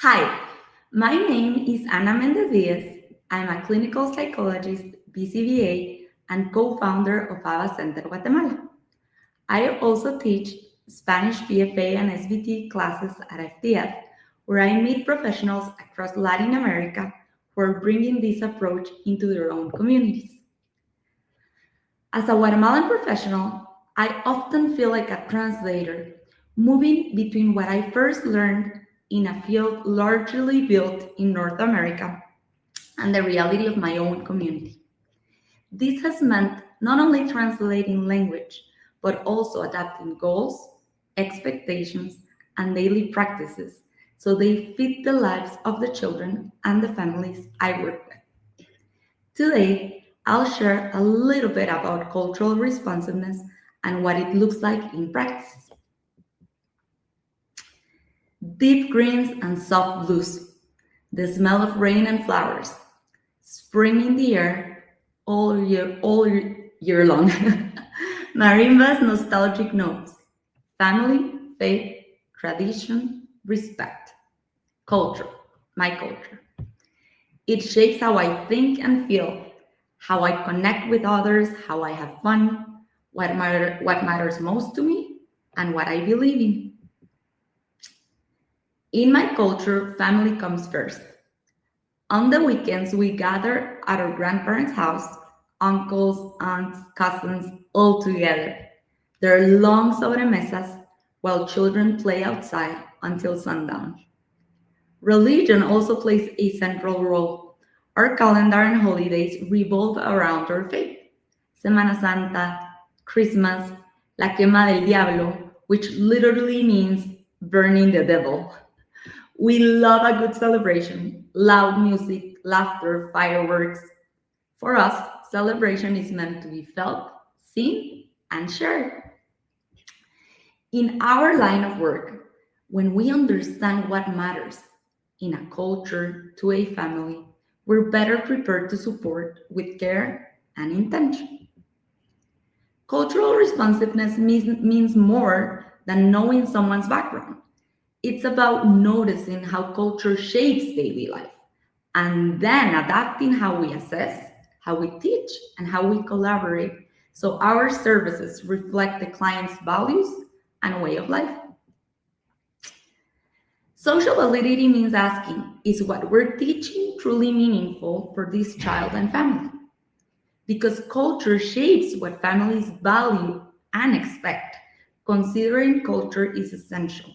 Hi, my name is Ana Mendez-Vides. I'm a clinical psychologist, BCBA, and co-founder of ABA Center Guatemala. I also teach Spanish PFA and SBT classes at FTF, where I meet professionals across Latin America who are bringing this approach into their own communities. As a Guatemalan professional, I often feel like a translator, moving between what I first learned in a field largely built in North America and the reality of my own community. This has meant not only translating language, but also adapting goals, expectations, and daily practices so they fit the lives of the children and the families I work with. Today, I'll share a little bit about cultural responsiveness and what it looks like in practice. Deep greens and soft blues, the smell of rain and flowers, spring in the air all year long. Marimba's nostalgic notes, family, faith, tradition, respect, culture, my culture. It shapes how I think and feel, how I connect with others, how I have fun, what matters most to me, and what I believe in. In my culture, family comes first. On the weekends, we gather at our grandparents' house, uncles, aunts, cousins, all together. There are long sobremesas while children play outside until sundown. Religion also plays a central role. Our calendar and holidays revolve around our faith. Semana Santa, Christmas, La Quema del Diablo, which literally means burning the devil. We love a good celebration, loud music, laughter, fireworks. For us, celebration is meant to be felt, seen, and shared. In our line of work, when we understand what matters in a culture to a family, we're better prepared to support with care and intention. Cultural responsiveness means more than knowing someone's background. It's about noticing how culture shapes daily life and then adapting how we assess, how we teach, and how we collaborate so our services reflect the client's values and way of life. Social validity means asking, is what we're teaching truly meaningful for this child and family? Because culture shapes what families value and expect. Considering culture is essential.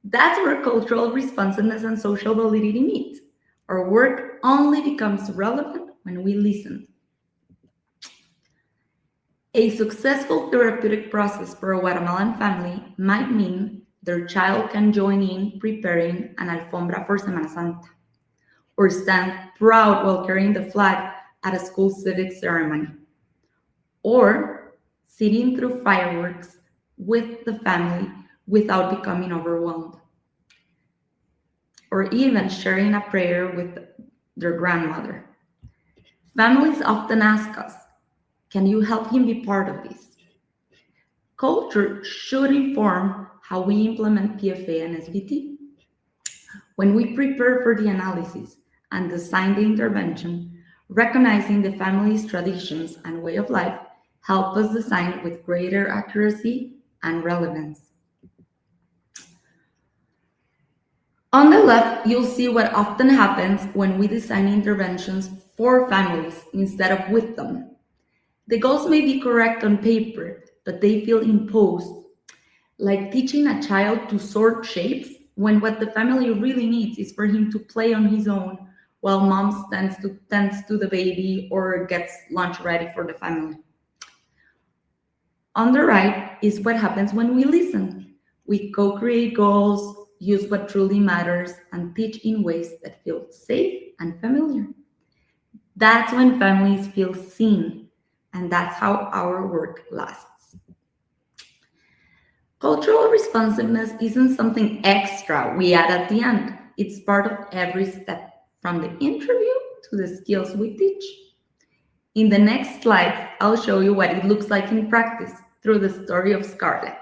That's where cultural responsiveness and social validity meet. Our work only becomes relevant when we listen. A successful therapeutic process for a Guatemalan family might mean their child can join in preparing an alfombra for Semana Santa, or stand proud while carrying the flag at a school civic ceremony, or sitting through fireworks with the family without becoming overwhelmed, or even sharing a prayer with their grandmother. Families often ask us, can you help him be part of this? Culture should inform how we implement PFA and SBT. When we prepare for the analysis and design the intervention, recognizing the family's traditions and way of life help us design with greater accuracy and relevance. On the left, you'll see what often happens when we design interventions for families instead of with them. The goals may be correct on paper, but they feel imposed, like teaching a child to sort shapes when what the family really needs is for him to play on his own while mom tends to the baby or gets lunch ready for the family. On the right is what happens when we listen. We co-create goals, use what truly matters, and teach in ways that feel safe and familiar. That's when families feel seen, and that's how our work lasts. Cultural responsiveness isn't something extra we add at the end. It's part of every step, from the interview to the skills we teach. In the next slides, I'll show you what it looks like in practice through the story of Scarlett.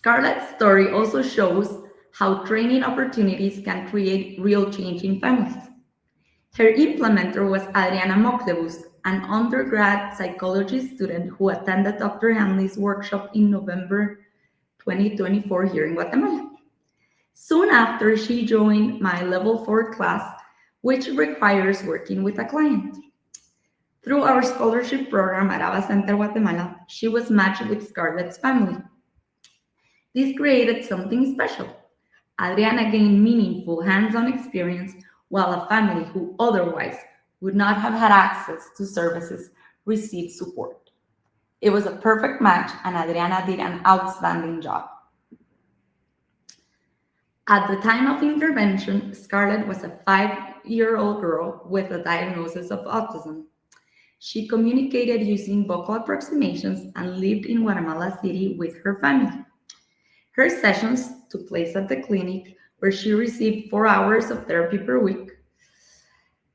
Scarlett's story also shows how training opportunities can create real change in families. Her implementer was Adriana Moclebus, an undergrad psychology student who attended Dr. Hanley's workshop in November 2024 here in Guatemala. Soon after, she joined my level 4 class, which requires working with a client. Through our scholarship program at Ava Center Guatemala, she was matched with Scarlett's family. This created something special. Adriana gained meaningful hands-on experience, while a family who otherwise would not have had access to services received support. It was a perfect match, and Adriana did an outstanding job. At the time of intervention, Scarlett was a 5-year-old girl with a diagnosis of autism. She communicated using vocal approximations and lived in Guatemala City with her family. Her sessions took place at the clinic, where she received 4 hours of therapy per week.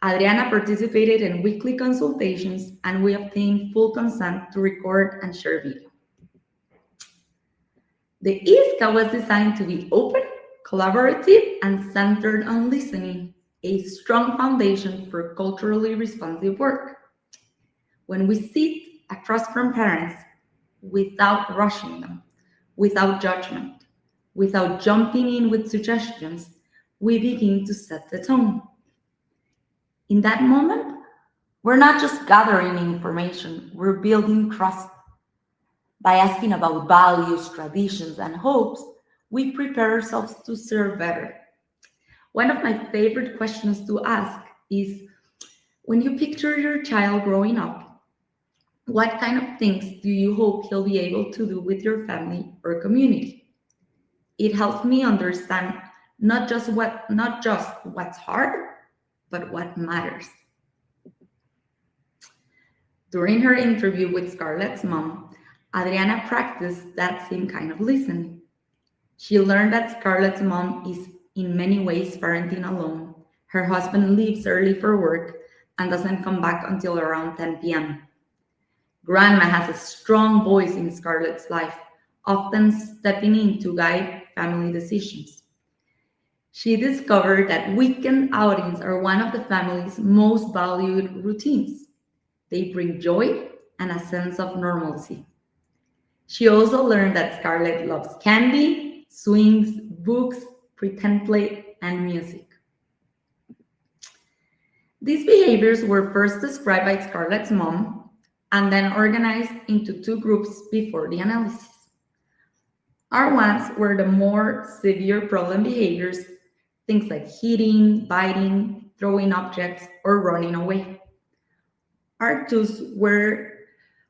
Adriana participated in weekly consultations, and we obtained full consent to record and share video. The ISCA was designed to be open, collaborative, and centered on listening, a strong foundation for culturally responsive work. When we sit across from parents without rushing them, without judgment, without jumping in with suggestions, we begin to set the tone. In that moment, we're not just gathering information, we're building trust. By asking about values, traditions, and hopes, we prepare ourselves to serve better. One of my favorite questions to ask is, when you picture your child growing up, what kind of things do you hope he'll be able to do with your family or community? It helps me understand not just what's hard, but what matters. During her interview with Scarlett's mom, Adriana practiced that same kind of listening. She learned that Scarlett's mom is in many ways parenting alone. Her husband leaves early for work and doesn't come back until around 10 p.m. Grandma has a strong voice in Scarlett's life, often stepping in to guide family decisions. She discovered that weekend outings are one of the family's most valued routines. They bring joy and a sense of normalcy. She also learned that Scarlett loves candy, swings, books, pretend play, and music. These behaviors were first described by Scarlett's mom and then organized into 2 groups before the analysis. Our ones were the more severe problem behaviors, things like hitting, biting, throwing objects, or running away. Our 2s were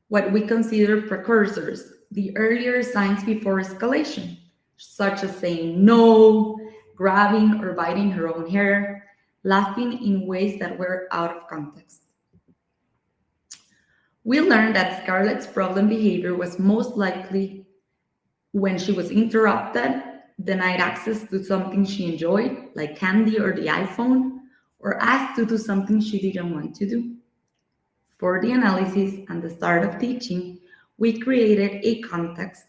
what we consider precursors, the earlier signs before escalation, such as saying no, grabbing or biting her own hair, laughing in ways that were out of context. We learned that Scarlett's problem behavior was most likely when she was interrupted, denied access to something she enjoyed, like candy or the iPhone, or asked to do something she didn't want to do. For the analysis and the start of teaching, we created a context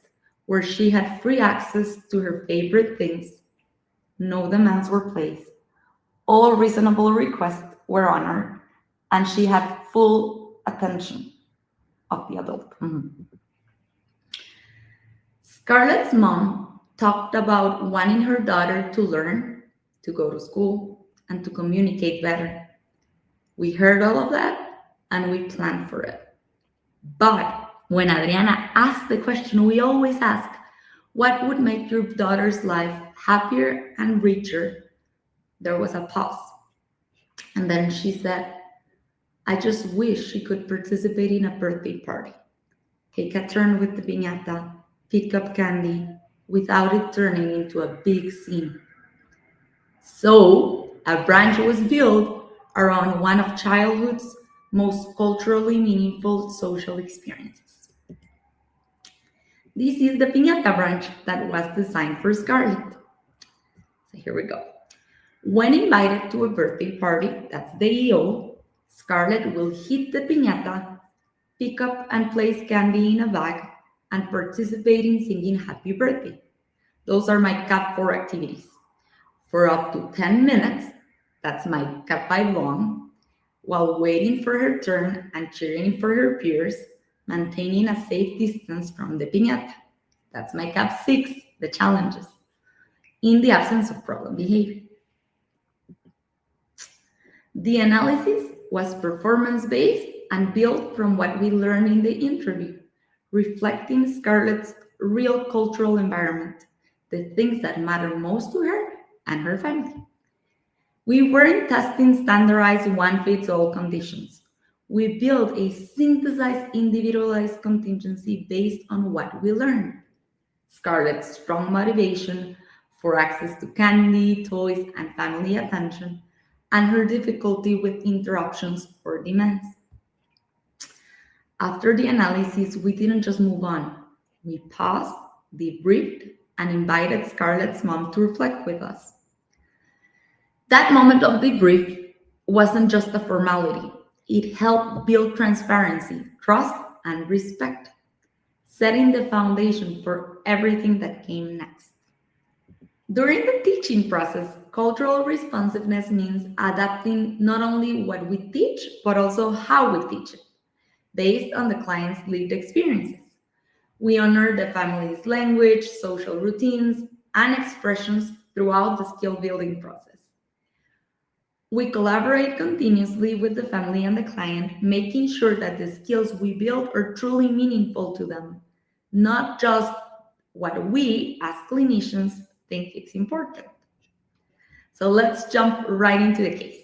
where she had free access to her favorite things, no demands were placed, all reasonable requests were honored, and she had full attention of the adult. Scarlett's mom talked about wanting her daughter to learn, to go to school, and to communicate better. We heard all of that and we planned for it. But when Adriana asked the question we always ask, what would make your daughter's life happier and richer? There was a pause. And then she said, I just wish she could participate in a birthday party, take a turn with the piñata, pick up candy, without it turning into a big scene. So a branch was built around one of childhood's most culturally meaningful social experiences. This is the piñata branch that was designed for Scarlett. So here we go. When invited to a birthday party, that's the EO, Scarlett will hit the piñata, pick up and place candy in a bag, and participate in singing happy birthday. Those are my Cap 4 activities. For up to 10 minutes, that's my Cap 5 long, while waiting for her turn and cheering for her peers, maintaining a safe distance from the piñata. That's my Cap 6, the challenges, in the absence of problem behavior. The analysis was performance-based and built from what we learned in the interview, reflecting Scarlett's real cultural environment, the things that matter most to her and her family. We weren't testing standardized one-fits-all conditions. We built a synthesized, individualized contingency based on what we learned. Scarlett's strong motivation for access to candy, toys, and family attention, and her difficulty with interruptions or demands. After the analysis, we didn't just move on. We paused, debriefed, and invited Scarlett's mom to reflect with us. That moment of debrief wasn't just a formality. It helped build transparency, trust, and respect, setting the foundation for everything that came next. During the teaching process, cultural responsiveness means adapting not only what we teach, but also how we teach it, based on the client's lived experiences. We honor the family's language, social routines, and expressions throughout the skill building process. We collaborate continuously with the family and the client, making sure that the skills we build are truly meaningful to them, not just what we as clinicians think it's important. So let's jump right into the case.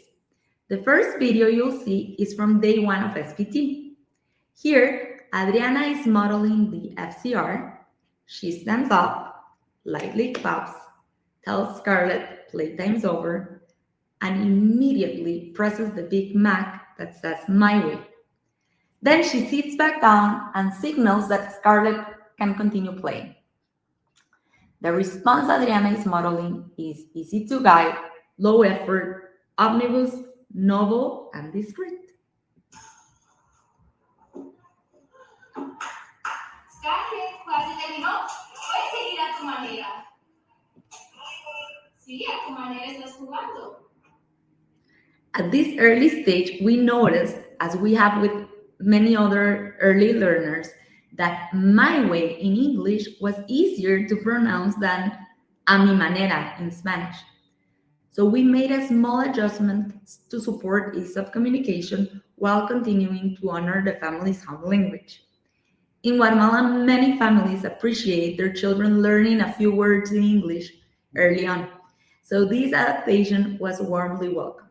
The first video you'll see is from day one of SBT. Here, Adriana is modeling the FCR. She stands up, lightly claps, tells Scarlett playtime's over, and immediately presses the Big Mac that says "My way." Then she sits back down and signals that Scarlett can continue playing. The response Adriana is modeling is easy to guide, low effort, omnibus, novel, and discreet. Scarlett, casi terminó. Puedes seguir a tu manera. Sí, a tu manera estás jugando. At this early stage, we noticed, as we have with many other early learners, that "my way" in English was easier to pronounce than "a mi manera" in Spanish. So we made a small adjustment to support ease of communication while continuing to honor the family's home language. In Guatemala, many families appreciate their children learning a few words in English early on. So this adaptation was warmly welcomed.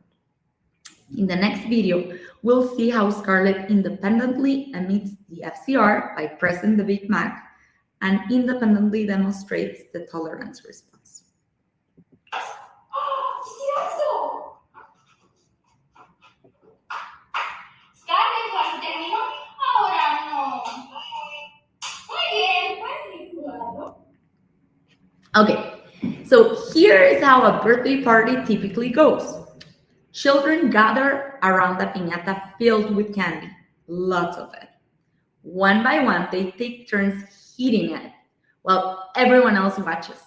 In the next video, we'll see how Scarlett independently emits the FCR by pressing the Big Mac and independently demonstrates the tolerance response. ¡Oh, eso! Scarlett, casi terminó. Ahora no. Muy bien, puedes seguir jugando. Okay, so here is how a birthday party typically goes. Children gather around a piñata filled with candy, lots of it. One by one, they take turns hitting it, while everyone else watches.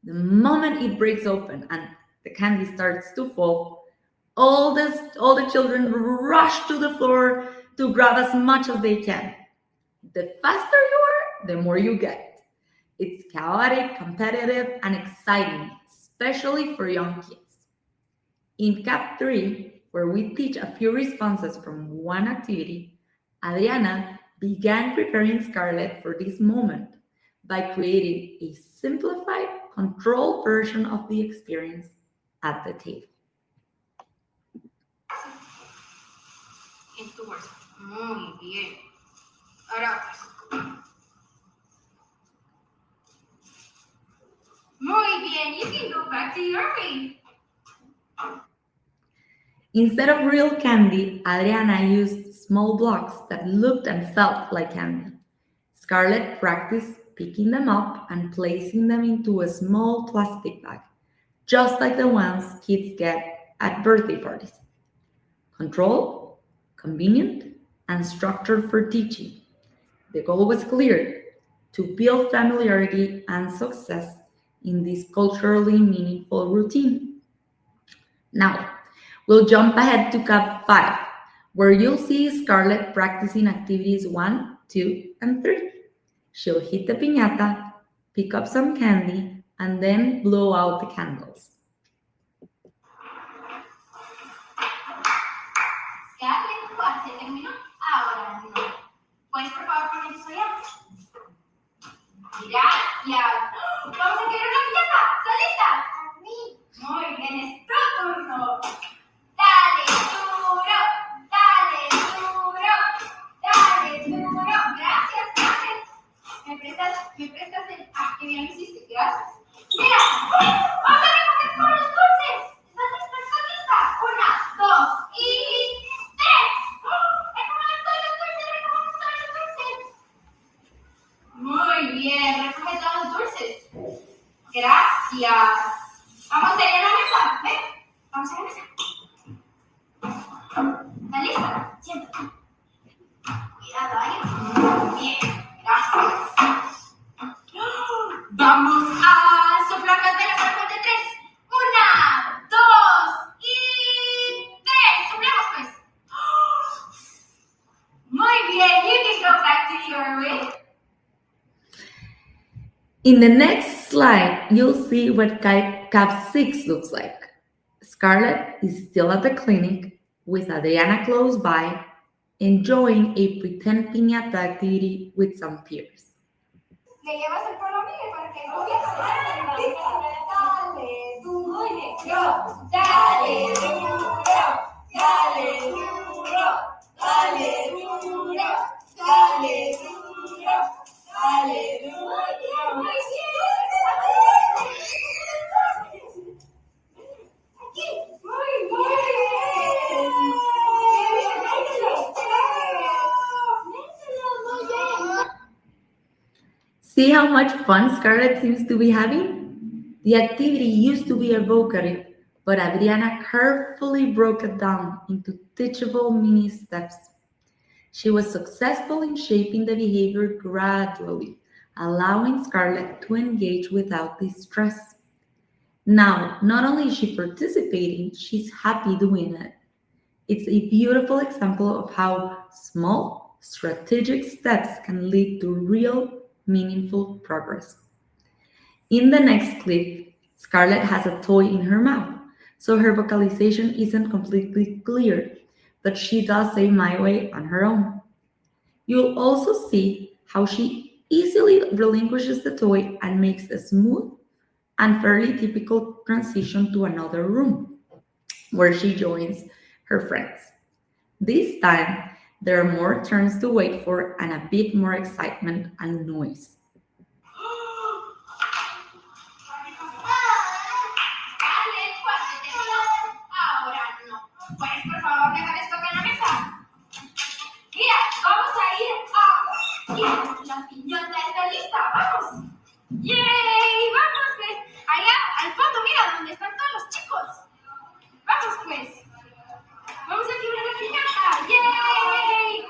The moment it breaks open and the candy starts to fall, all the children rush to the floor to grab as much as they can. The faster you are, the more you get. It's chaotic, competitive, and exciting, especially for young kids. In Cap 3, where we teach a few responses from one activity, Adriana began preparing Scarlett for this moment by creating a simplified, controlled version of the experience at the table. En tu bolsa. Muy bien. Ahora pues. Muy bien. You can go back to your way. Instead of real candy, Adriana used small blocks that looked and felt like candy. Scarlett practiced picking them up and placing them into a small plastic bag, just like the ones kids get at birthday parties. Controlled, convenient, and structured for teaching. The goal was clear: to build familiarity and success in this culturally meaningful routine. Now, we'll jump ahead to Cup 5, where you'll see Scarlett practicing activities 1, 2, and 3. She'll hit the piñata, pick up some candy, and then blow out the candles. Scarlett, ¿cuál se terminó? Ahora no. ¿Puedes por favor poner eso ya? Gracias. Vamos a quebrar una piñata. ¿Estás lista? Muy bien, es tu turno. Dale duro, dale duro, dale duro. Gracias, gracias. ¿Me prestas el... Ah, qué bien lo hiciste, gracias. Mira, vamos a recoger todos los dulces. ¿Estás lista? ¿Estás lista? 1, 2 y 3. Recogemos todos los dulces, recogemos todos los dulces. Muy bien, recoge todos los dulces. Gracias. Vamos a ir a la mesa, ¿ven? Vamos a la mesa. ¿Estás lista? Siéntate. Cuidado ahí. Muy bien, gracias. Vamos a soplar las velas a la cuenta de 3. 1, 2 y 3. Soplemos pues. Muy bien, you can go back to your way. In the next slide, you'll see what Cup 6 looks like. Scarlett is still at the clinic with Adriana close by, enjoying a pretend piñata activity with some peers. Le llevas el palo a Miguel para que no vea. Dale duro, dale duro, dale duro, dale duro, dale duro, dale duro. Aquí, muy bien. See how much fun Scarlett seems to be having? The activity used to be evocative, but Adriana carefully broke it down into teachable mini steps. She was successful in shaping the behavior gradually, allowing Scarlett to engage without distress. Now, not only is she participating, she's happy doing it. It's a beautiful example of how small, strategic steps can lead to real, meaningful progress. In the next clip, Scarlett has a toy in her mouth, so her vocalization isn't completely clear, but she does say my way on her own. You'll also see how she easily relinquishes the toy and makes a smooth and fairly typical transition to another room, where she joins her friends. This time, there are more turns to wait for and a bit more excitement and noise. Scarlett, ¿cuál se terminó? Ahora no. ¿Puedes por favor dejar esto acá en la mesa? Mira, vamos a ir a... Mira, la piñata está lista, vamos. ¡Yay! Vamos pues, allá al fondo, mira, donde están todos los chicos. Vamos pues. Vamos a quebrar la piñata. ¡Yay!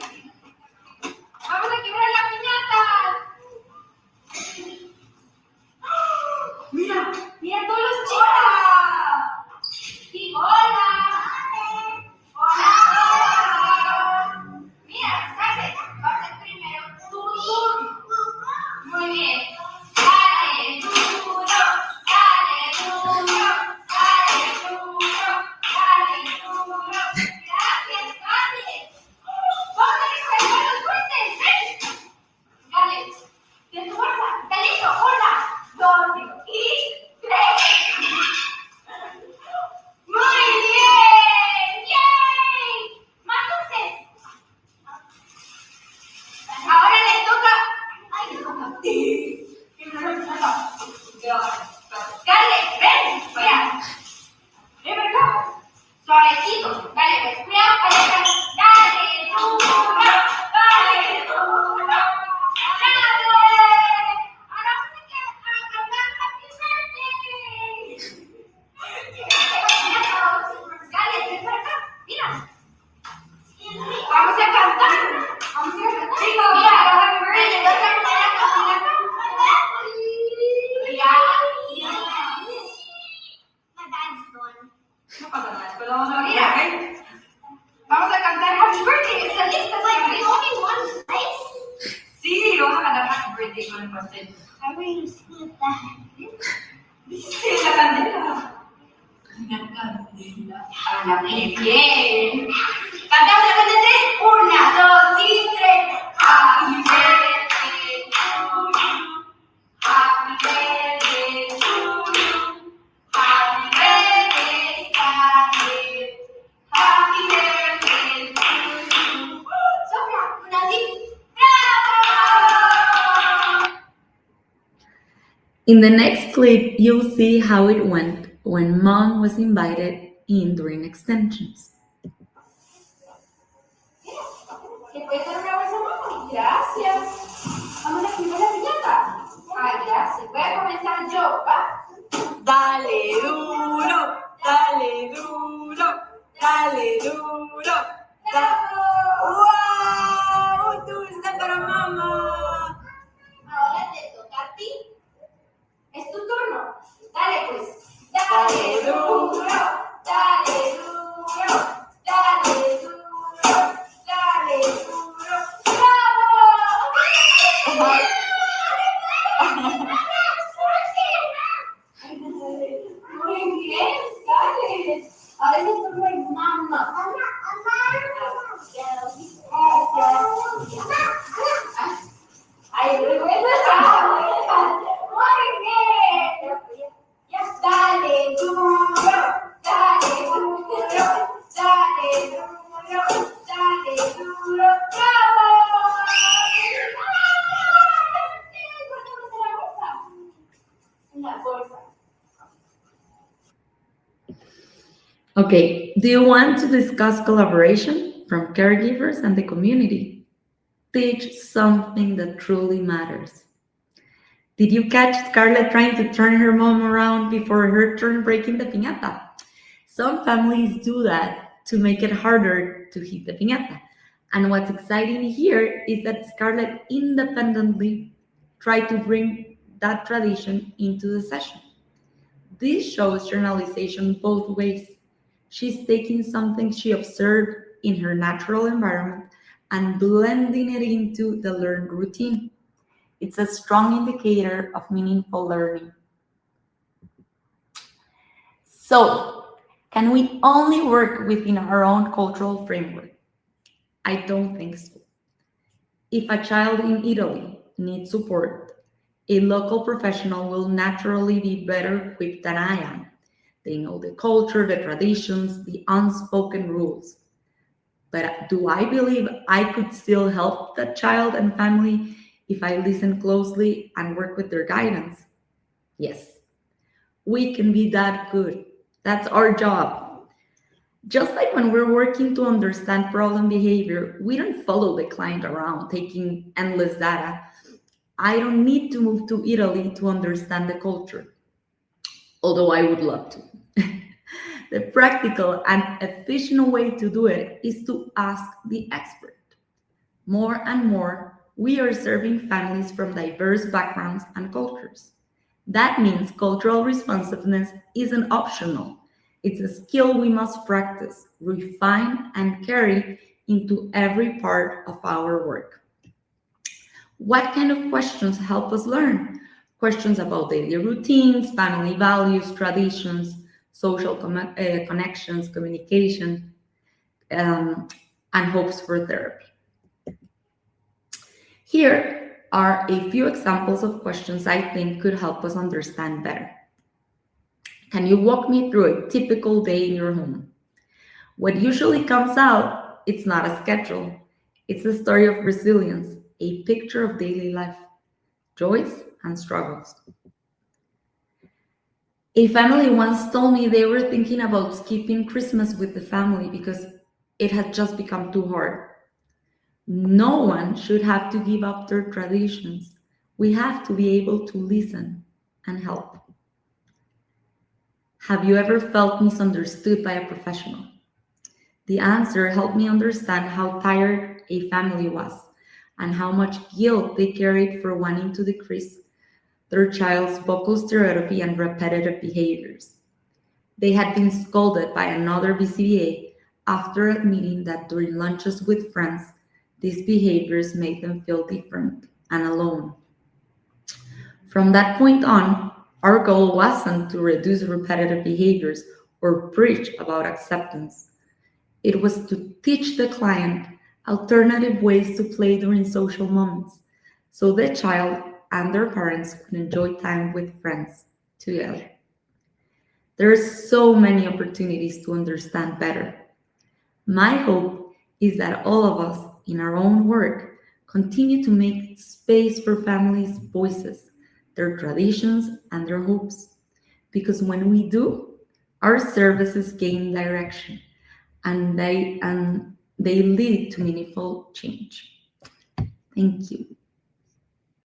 Vamos a quebrar la piñata. Mira, mira todos los chicos. Y hola. Hola. Mira, Scarlett, va a ser primero tu turno. Muy bien. Dale duro, dale duro, dale duro, dale vamos a cantar Happy Birthday con el pastel. Happy Birthday. ¿Viste la candela? Una candela. Habla muy bien. Cantamos la cuenta de 3. 1, 2 y 3. Happy birthday to you. Happy birthday to you. Happy birthday, Daniel. Happy birthday to you. Sopla, una así. ¡Bravo! In the next clip, you'll see how it went when mom was invited in during extensions. ¿Le puedes dar una bolsa, mamá? Gracias. Vamos a escribir la piñata. Ay, gracias. Voy a comenzar yo, ¿va? Dale duro, dale duro, dale duro. ¡Wow! ¡Un dulce para mamá! Ahora te toca a ti. Es tu turno. Dale, pues. Dale duro, dale duro, dale duro, dale duro. ¡Bravo! Muy bien, dale. Ahora es el turno de mamá. Ay, vergüenza. Muy bien. Ya, dale duro, dale duro, dale duro, dale duro. ¡Bravo! La bolsa. Okay, do you want to discuss collaboration from caregivers and the community? Teach something that truly matters. Did you catch Scarlett trying to turn her mom around before her turn breaking the piñata? Some families do that to make it harder to hit the piñata. And what's exciting here is that Scarlett independently tried to bring that tradition into the session. This shows journalization both ways. She's taking something she observed in her natural environment and blending it into the learned routine. It's a strong indicator of meaningful learning. So, can we only work within our own cultural framework? I don't think so. If a child in Italy needs support, a local professional will naturally be better equipped than I am. They know the culture, the traditions, the unspoken rules. But do I believe I could still help that child and family if I listen closely and work with their guidance? Yes, we can be that good. That's our job. Just like when we're working to understand problem behavior, we don't follow the client around taking endless data. I don't need to move to Italy to understand the culture, although I would love to. The practical and efficient way to do it is to ask the expert. More and more, we are serving families from diverse backgrounds and cultures. That means cultural responsiveness isn't optional. It's a skill we must practice, refine, and carry into every part of our work. What kind of questions help us learn? Questions about daily routines, family values, traditions, social connections, communication, and hopes for therapy. Here are a few examples of questions I think could help us understand better. Can you walk me through a typical day in your home? What usually comes out, it's not a schedule. It's a story of resilience, a picture of daily life, joys and struggles. A family once told me they were thinking about skipping Christmas with the family because it had just become too hard. No one should have to give up their traditions. We have to be able to listen and help. Have you ever felt misunderstood by a professional? The answer helped me understand how tired a family was and how much guilt they carried for wanting to decrease their child's vocal stereotypy and repetitive behaviors. They had been scolded by another BCBA after admitting that during lunches with friends, these behaviors made them feel different and alone. From that point on, our goal wasn't to reduce repetitive behaviors or preach about acceptance. It was to teach the client alternative ways to play during social moments so the child and their parents could enjoy time with friends together. There are so many opportunities to understand better. My hope is that all of us in our own work continue to make space for families' voices, their traditions, and their hopes. Because when we do, our services gain direction and they lead to meaningful change. Thank you.